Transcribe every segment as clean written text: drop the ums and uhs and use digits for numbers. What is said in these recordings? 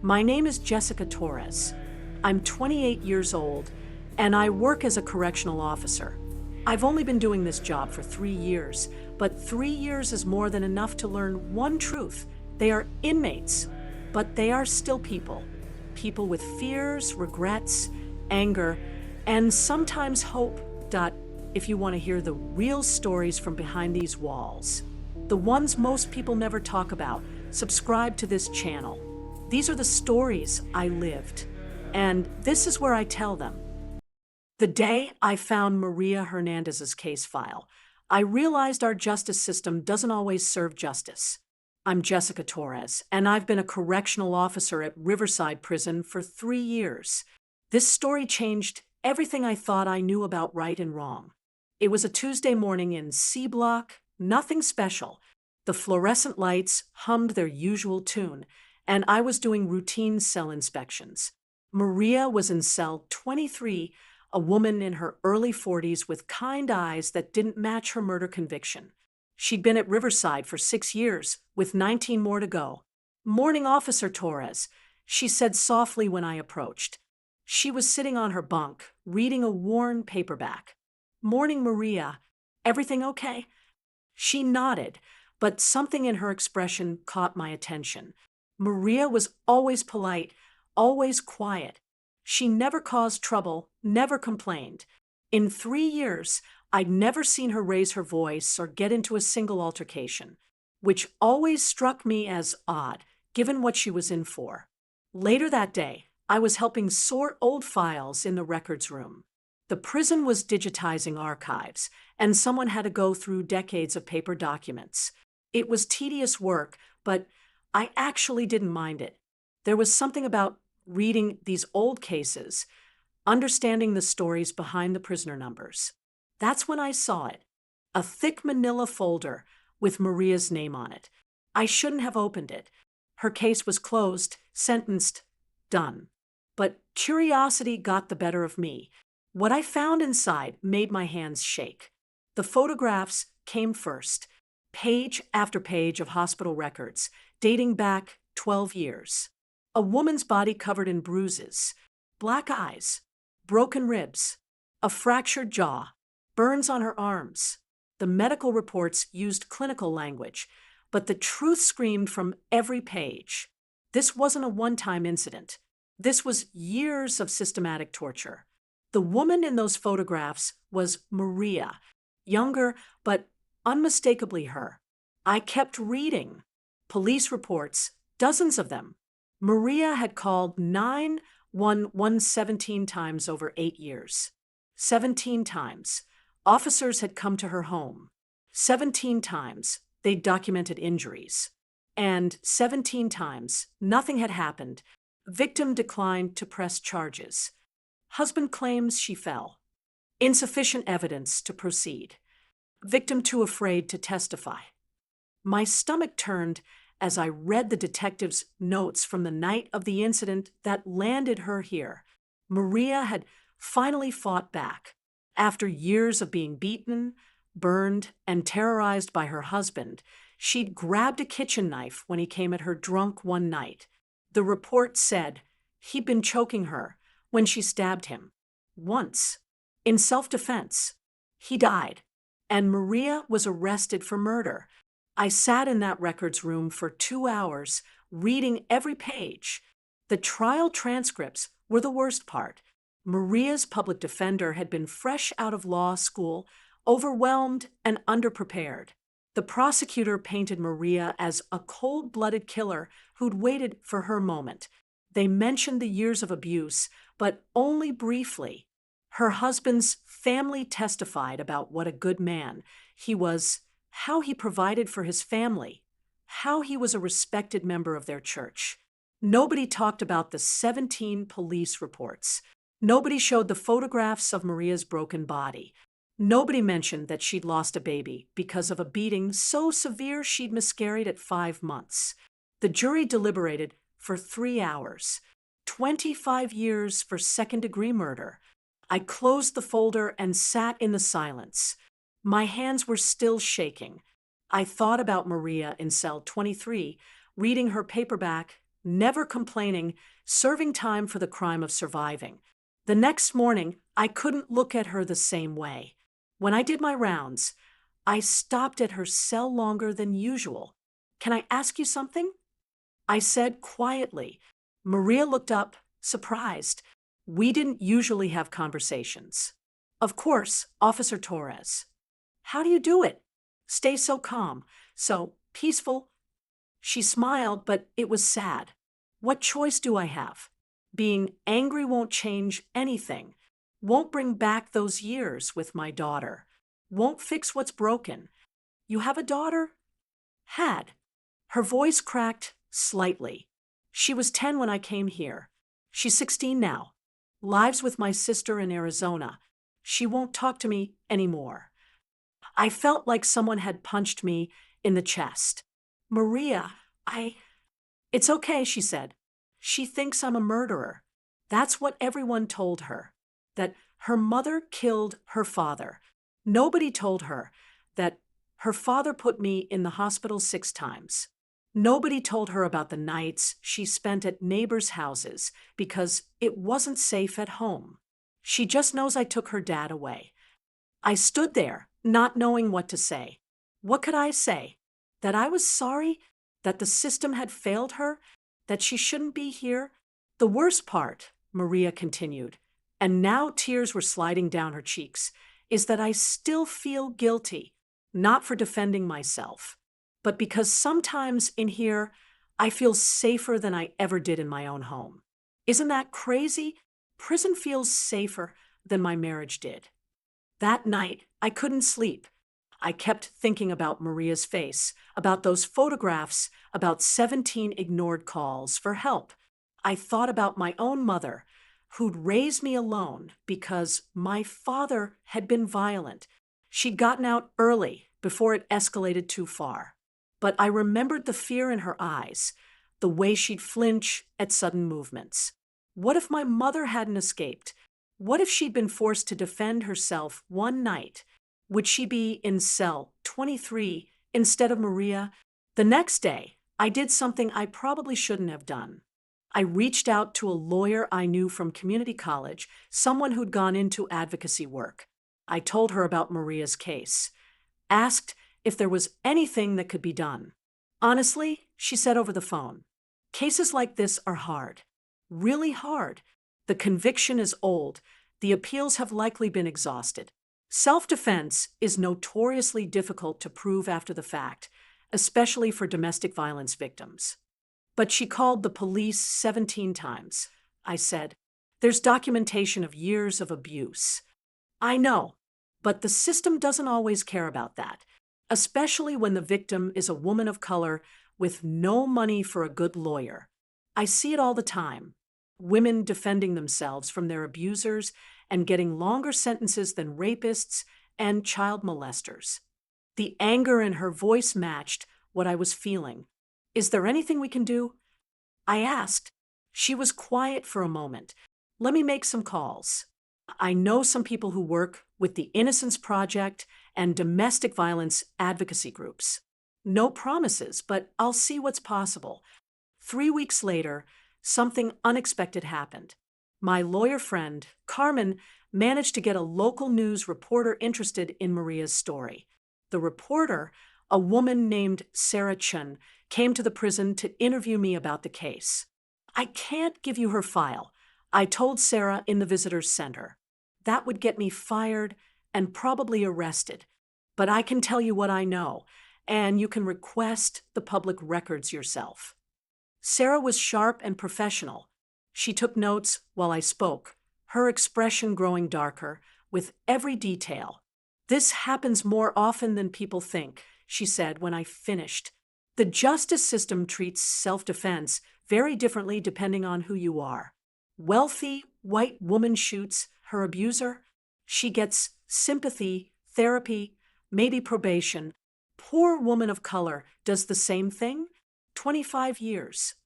My name is Jessica Torres. I'm 28 years old, and I work as a correctional officer. I've only been doing this job for 3 years, but 3 years is more than enough to learn one truth. They are inmates, but they are still people. People with fears, regrets, anger, and sometimes hope. If you want to hear the real stories from behind these walls, the ones most people never talk about, subscribe to this channel. These are the stories I lived, and this is where I tell them. The day I found Maria Hernandez's case file, I realized our justice system doesn't always serve justice. I'm Jessica Torres, and I've been a correctional officer at Riverside Prison for 3 years. This story changed everything I thought I knew about right and wrong. It was a Tuesday morning in C Block, nothing special. The fluorescent lights hummed their usual tune, and I was doing routine cell inspections. Maria was in cell 23, a woman in her early 40s with kind eyes that didn't match her murder conviction. She'd been at Riverside for 6 years, with 19 more to go. "Morning, Officer Torres," she said softly when I approached. She was sitting on her bunk, reading a worn paperback. "Morning, Maria. Everything okay?" She nodded, but something in her expression caught my attention. Maria was always polite, always quiet. She never caused trouble, never complained. In 3 years, I'd never seen her raise her voice or get into a single altercation, which always struck me as odd, given what she was in for. Later that day, I was helping sort old files in the records room. The prison was digitizing archives, and someone had to go through decades of paper documents. It was tedious work, but I actually didn't mind it. There was something about reading these old cases, understanding the stories behind the prisoner numbers. That's when I saw it. A thick manila folder with Maria's name on it. I shouldn't have opened it. Her case was closed, sentenced, done. But curiosity got the better of me. What I found inside made my hands shake. The photographs came first. Page after page of hospital records, dating back 12 years. A woman's body covered in bruises, black eyes, broken ribs, a fractured jaw, burns on her arms. The medical reports used clinical language, but the truth screamed from every page. This wasn't a one-time incident. This was years of systematic torture. The woman in those photographs was Maria, younger but unmistakably her. I kept reading. Police reports, dozens of them. Maria had called 911 17 times over 8 years. 17 times. Officers had come to her home. 17 times they documented injuries. And 17 times nothing had happened. Victim declined to press charges. Husband claims she fell. Insufficient evidence to proceed. Victim too afraid to testify. My stomach turned as I read the detective's notes from the night of the incident that landed her here. Maria had finally fought back. After years of being beaten, burned, and terrorized by her husband, she'd grabbed a kitchen knife when he came at her drunk one night. The report said he'd been choking her when she stabbed him. Once. In self-defense. He died. And Maria was arrested for murder. I sat in that records room for 2 hours, reading every page. The trial transcripts were the worst part. Maria's public defender had been fresh out of law school, overwhelmed and underprepared. The prosecutor painted Maria as a cold-blooded killer who'd waited for her moment. They mentioned the years of abuse, but only briefly. Her husband's family testified about what a good man he was, how he provided for his family, how he was a respected member of their church. Nobody talked about the 17 police reports. Nobody showed the photographs of Maria's broken body. Nobody mentioned that she'd lost a baby because of a beating so severe she'd miscarried at 5 months. The jury deliberated for 3 hours. 25 years for second-degree murder. I closed the folder and sat in the silence. My hands were still shaking. I thought about Maria in cell 23, reading her paperback never complaining, serving time for the crime of surviving. The next morning, I couldn't look at her the same way. When I did my rounds, I stopped at her cell longer than usual. "Can I ask you something?" I said quietly. Maria looked up, surprised. We didn't usually have conversations. "Of course, Officer Torres." "How do you do it? Stay so calm, so peaceful?" She smiled, but it was sad. "What choice do I have? Being angry won't change anything. Won't bring back those years with my daughter. Won't fix what's broken. You have a daughter?" "Had." Her voice cracked slightly. "She was 10 when I came here. She's 16 now. Lives with my sister in Arizona. She won't talk to me anymore." I felt like someone had punched me in the chest. "Maria, It's okay," she said. "She thinks I'm a murderer. That's what everyone told her. That her mother killed her father. Nobody told her that her father put me in the hospital 6 times. Nobody told her about the nights she spent at neighbors' houses because it wasn't safe at home. She just knows I took her dad away." I stood there, not knowing what to say. What could I say? That I was sorry? That the system had failed her? That she shouldn't be here? "The worst part," Maria continued, and now tears were sliding down her cheeks, "is that I still feel guilty, not for defending myself, but because sometimes in here I feel safer than I ever did in my own home. Isn't that crazy? Prison feels safer than my marriage did." That night, I couldn't sleep. I kept thinking about Maria's face, about those photographs, about 17 ignored calls for help. I thought about my own mother, who'd raised me alone because my father had been violent. She'd gotten out early before it escalated too far. But I remembered the fear in her eyes, the way she'd flinch at sudden movements. What if my mother hadn't escaped? What if she'd been forced to defend herself one night? Would she be in cell 23 instead of Maria? The next day, I did something I probably shouldn't have done. I reached out to a lawyer I knew from community college, someone who'd gone into advocacy work. I told her about Maria's case, asked if there was anything that could be done. "Honestly," she said over the phone, "cases like this are hard. Really hard. The conviction is old. The appeals have likely been exhausted. Self-defense is notoriously difficult to prove after the fact, especially for domestic violence victims." "But she called the police 17 times. I said, "There's documentation of years of abuse." "I know, but the system doesn't always care about that, especially when the victim is a woman of color with no money for a good lawyer. I see it all the time. Women defending themselves from their abusers and getting longer sentences than rapists and child molesters." The anger in her voice matched what I was feeling. "Is there anything we can do?" I asked. She was quiet for a moment. "Let me make some calls. I know some people who work with the Innocence Project and domestic violence advocacy groups. No promises, but I'll see what's possible." 3 weeks later, something unexpected happened. My lawyer friend, Carmen, managed to get a local news reporter interested in Maria's story. The reporter, a woman named Sarah Chun, came to the prison to interview me about the case. "I can't give you her file," I told Sarah in the visitor's center. "That would get me fired and probably arrested. But I can tell you what I know, and you can request the public records yourself." Sarah was sharp and professional. She took notes while I spoke, her expression growing darker with every detail. "This happens more often than people think," she said when I finished. "The justice system treats self-defense very differently depending on who you are. Wealthy white woman shoots her abuser. She gets sympathy, therapy, maybe probation. Poor woman of color does the same thing. 25 years.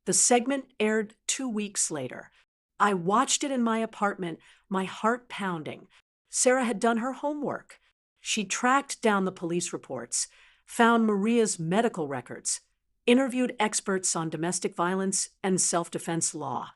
The segment aired 2 weeks later. I watched it in my apartment, my heart pounding. Sarah had done her homework. She tracked down the police reports, found Maria's medical records. interviewed experts on domestic violence and self-defense law.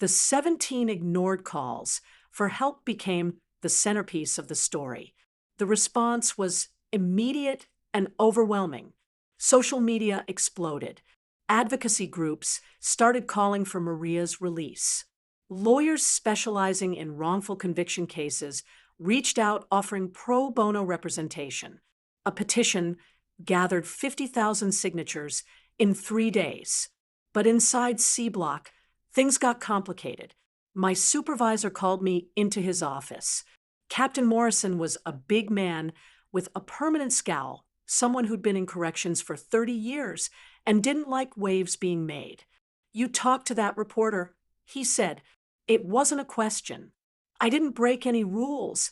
The 17 ignored calls for help became the centerpiece of the story. The response was immediate and overwhelming. Social media exploded. Advocacy groups started calling for Maria's release. Lawyers specializing in wrongful conviction cases reached out offering pro bono representation. A petition gathered 50,000 signatures in 3 days. But inside C Block, things got complicated. My supervisor called me into his office. Captain Morrison was a big man with a permanent scowl, someone who'd been in corrections for 30 years and didn't like waves being made. "You talked to that reporter," he said. "It wasn't a question. I didn't break any rules."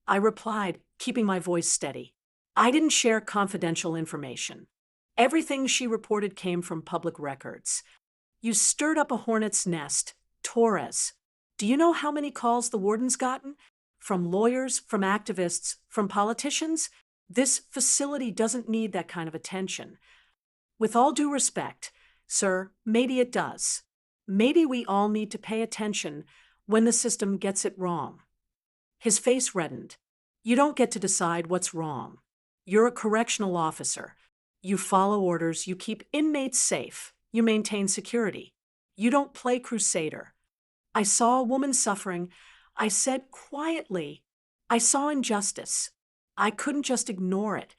I replied, keeping my voice steady. "I didn't share confidential information. Everything she reported came from public records. You stirred up a hornet's nest. Torres. Do you know how many calls the warden's gotten? From lawyers, from activists, from politicians? This facility doesn't need that kind of attention. With all due respect, sir, maybe it does. Maybe we all need to pay attention when the system gets it wrong." His face reddened. "You don't get to decide what's wrong. You're a correctional officer. You follow orders, you keep inmates safe, you maintain security. You don't play crusader. I saw a woman suffering. I said quietly, I saw injustice. I couldn't just ignore it.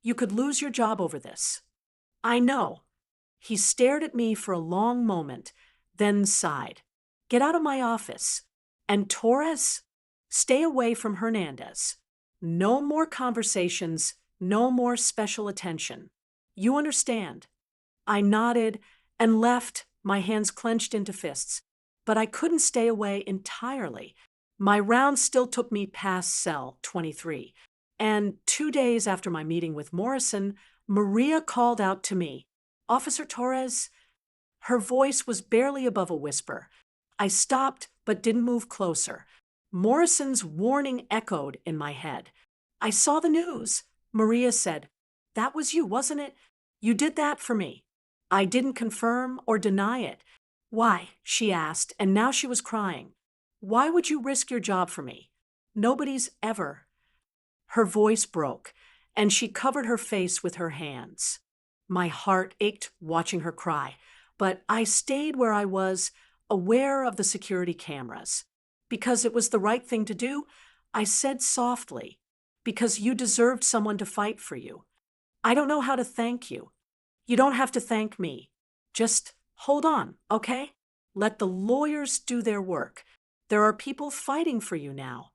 You could lose your job over this. I know." He stared at me for a long moment, then sighed. "Get out of my office. And Torres, stay away from Hernandez. No more conversations, no more special attention. You understand?" I nodded and left, my hands clenched into fists. But I couldn't stay away entirely. My round still took me past cell 23. And 2 days after my meeting with Morrison, Maria called out to me, "Officer Torres?" Her voice was barely above a whisper. I stopped but didn't move closer. Morrison's warning echoed in my head. "I saw the news," Maria said. "That was you, wasn't it? You did that for me." I didn't confirm or deny it. "Why?" she asked, and now she was crying. "Why would you risk your job for me? Nobody's ever." Her voice broke, and she covered her face with her hands. My heart ached watching her cry, but I stayed where I was, aware of the security cameras. Because it was the right thing to do, I said softly, "Because you deserved someone to fight for you. I don't know how to thank you. You don't have to thank me. Just hold on, okay? Let the lawyers do their work. There are people fighting for you now."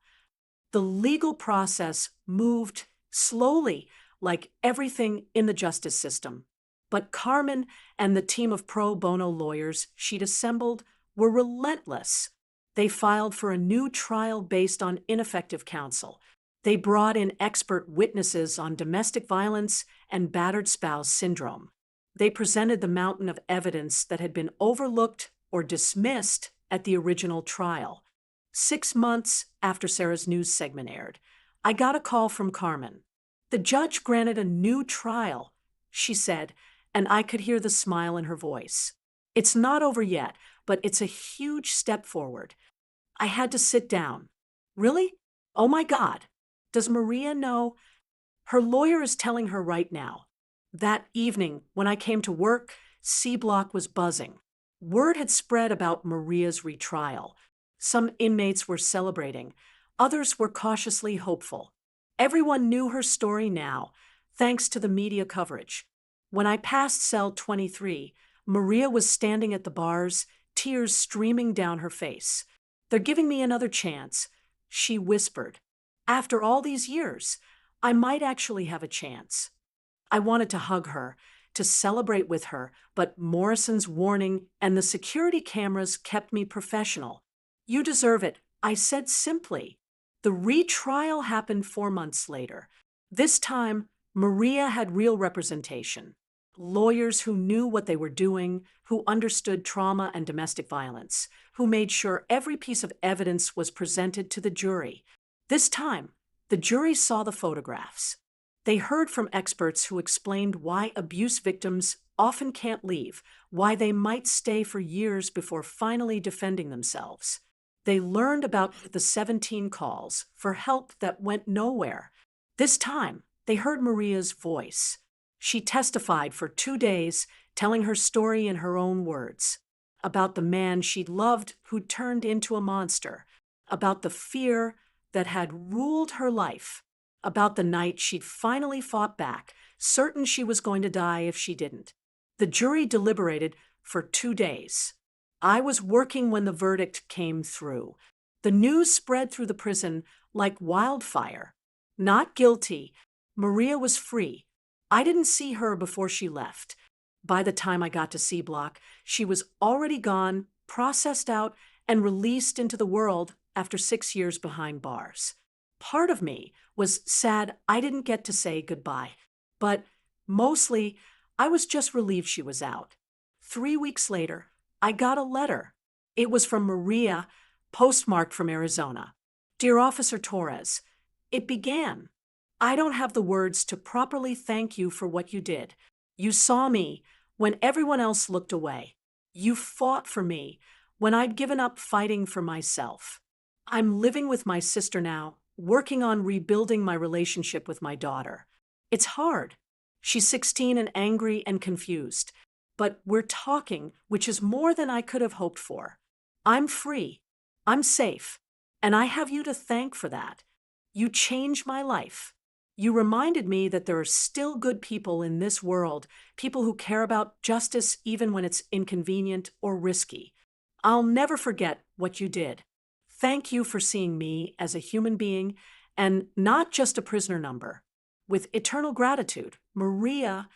The legal process moved slowly, like everything in the justice system. But Carmen and the team of pro bono lawyers she'd assembled were relentless. They filed for a new trial based on ineffective counsel. They brought in expert witnesses on domestic violence and battered spouse syndrome. They presented the mountain of evidence that had been overlooked or dismissed at the original trial. 6 months after Sarah's news segment aired, I got a call from Carmen. "The judge granted a new trial," she said, and I could hear the smile in her voice. "It's not over yet, but it's a huge step forward." I had to sit down. "Really? Oh my God. Does Maria know?" "Her lawyer is telling her right now." That evening, when I came to work, C Block was buzzing. Word had spread about Maria's retrial. Some inmates were celebrating. Others were cautiously hopeful. Everyone knew her story now, thanks to the media coverage. When I passed cell 23, Maria was standing at the bars, tears streaming down her face. "They're giving me another chance," she whispered. "After all these years, I might actually have a chance." I wanted to hug her, to celebrate with her, but Morrison's warning and the security cameras kept me professional. "You deserve it," I said simply. The retrial happened 4 months later. This time, Maria had real representation. Lawyers who knew what they were doing, who understood trauma and domestic violence, who made sure every piece of evidence was presented to the jury. This time, the jury saw the photographs. They heard from experts who explained why abuse victims often can't leave, why they might stay for years before finally defending themselves. They learned about the 17 calls for help that went nowhere. This time, they heard Maria's voice. She testified for 2 days, telling her story in her own words about the man she'd loved who turned into a monster, about the fear that had ruled her life, about the night she'd finally fought back, certain she was going to die if she didn't. The jury deliberated for 2 days. I was working when the verdict came through. The news spread through the prison like wildfire. Not guilty. Maria was free. I didn't see her before she left. By the time I got to C Block, she was already gone, processed out, and released into the world after 6 years behind bars. Part of me was sad I didn't get to say goodbye, but mostly I was just relieved she was out. 3 weeks later, I got a letter. It was from Maria, postmarked from Arizona. Dear Officer Torres, it began. I don't have the words to properly thank you for what you did. You saw me when everyone else looked away. You fought for me when I'd given up fighting for myself. I'm living with my sister now, working on rebuilding my relationship with my daughter. It's hard. She's 16 and angry and confused. But we're talking, which is more than I could have hoped for. I'm free. I'm safe. And I have you to thank for that. You changed my life. You reminded me that there are still good people in this world, people who care about justice even when it's inconvenient or risky. I'll never forget what you did. Thank you for seeing me as a human being and not just a prisoner number. With eternal gratitude, Maria.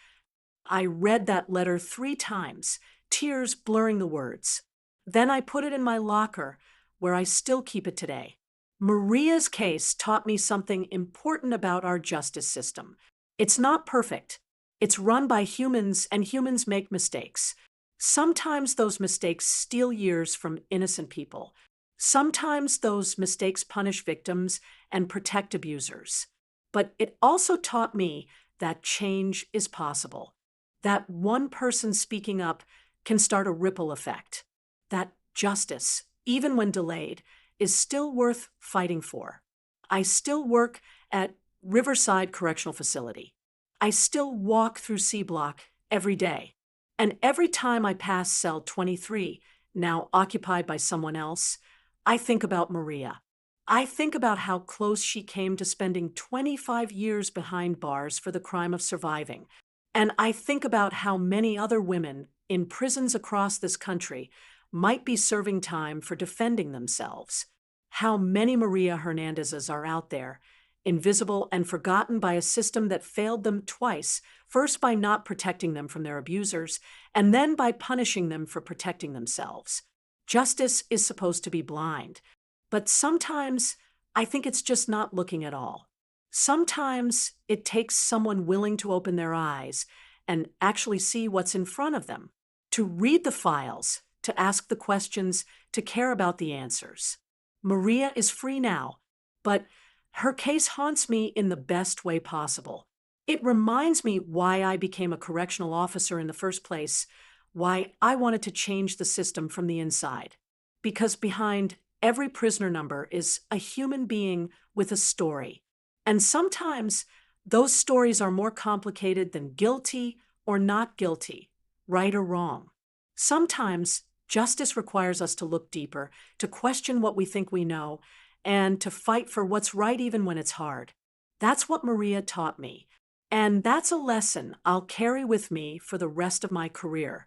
I read that letter 3 times, tears blurring the words. Then I put it in my locker, where I still keep it today. Maria's case taught me something important about our justice system. It's not perfect. It's run by humans, and humans make mistakes. Sometimes those mistakes steal years from innocent people. Sometimes those mistakes punish victims and protect abusers. But it also taught me that change is possible. That one person speaking up can start a ripple effect. That justice, even when delayed, is still worth fighting for. I still work at Riverside Correctional Facility. I still walk through C Block every day. And every time I pass cell 23, now occupied by someone else, I think about Maria. I think about how close she came to spending 25 years behind bars for the crime of surviving. And I think about how many other women in prisons across this country might be serving time for defending themselves. How many Maria Hernandezes are out there, invisible and forgotten by a system that failed them twice, first by not protecting them from their abusers, and then by punishing them for protecting themselves. Justice is supposed to be blind, but sometimes I think it's just not looking at all. Sometimes it takes someone willing to open their eyes and actually see what's in front of them, to read the files, to ask the questions, to care about the answers. Maria is free now, but her case haunts me in the best way possible. It reminds me why I became a correctional officer in the first place, why I wanted to change the system from the inside. Because behind every prisoner number is a human being with a story. And sometimes those stories are more complicated than guilty or not guilty, right or wrong. Sometimes justice requires us to look deeper, to question what we think we know, and to fight for what's right even when it's hard. That's what Maria taught me. And that's a lesson I'll carry with me for the rest of my career.